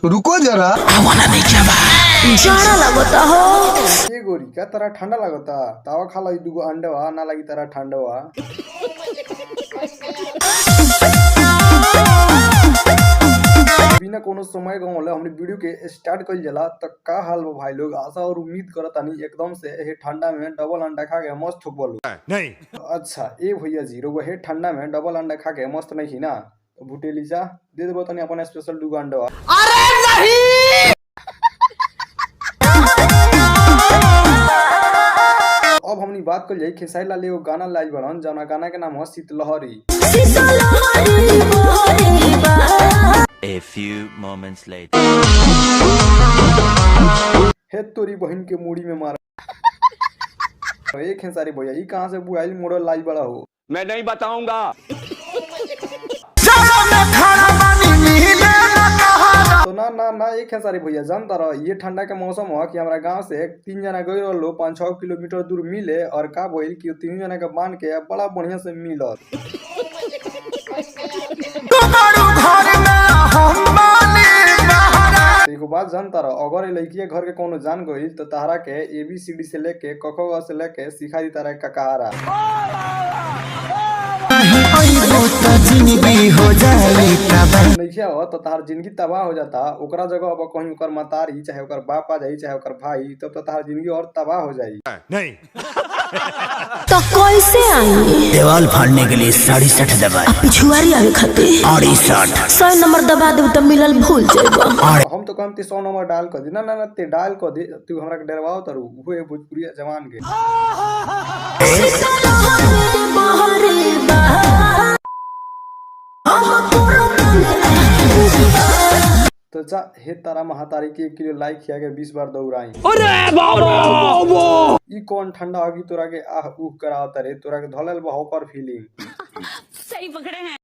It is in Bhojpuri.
रुको जरा जाड़ा लगता हो। ये गोरी क्या तरह ठंडा लगता तावा खा ली दुगो अंडवा ना लगी तरह ठंडवा। बिना कोनो समय गंवाले हमने वीडियो के स्टार्ट कर जला तक का हाल बा भाई लोग। आशा और उम्मीद करतानी एकदम से हे ठंडा में डबल अंडा खा के मस्त ठोकबलू नहीं। अच्छा ए भैया जी रोग हे ठंडा में डबल अंडा खा के मस्त नहीं ना तो भुटेली चा दे देबो तनी अपन स्पेशल दुगो अंडवा। अरे नहीं अब हमनी बात कर जाई खेसारी लाल एगो गाना लाइल बड़न जौना गाना के नाम है शीतलहरी। A few moments later. हे तोरी बहन के मुड़ी में मार एक खेसारी भैया ई कहां से बुआइल मोड़ल लाइल बड़ा हो। मैं नहीं बताऊंगा। तो ना ना ना एक खेसारी भैया जानता रह ये ठंडा के मौसम हो कि हमारा गांव से 3 जना गई रहो 5-6 किलोमीटर दूर मिले और का बोल कि 3 जना के बांध के बड़ा बढ़िया से मिलल। एगो बात जानता रह अगर लड़की घर के कोनो जान गई तो तारा के ABCD से लेके क ख ग से लेके सिखा दी तारा का कहारा। हो तो तार जिंदगी तबाह हो जाता ओकरा जगह अब कहीं ओकर मतारी चाहे ओकर बाप आ जाई चाहे ओकर भाई तब तो तार जिंदगी और तबाह हो जाई। नहीं। तो कैसे आई देवाल फाड़ने के लिए 60 दबाए पिछुआरी आवे खातिर 100 नंबर दबा दे तो मिलल भूल जाएगा। हम तो कहते 100 नंबर डाल कर दे ना ना ना ते डाल कर दे तू हमरा के डरवाओ तरू हुए भोजपुरी जवान के। तो जा हे तारा महातारी के 1 किलो लाइक किया के 20 बार दौड़ाई। अरे बाबा ई कौन ठंडा होगी तोरा के आह उह करावत रे तोरा के धलल बा होकर फीलिंग। सही पकड़े हैं।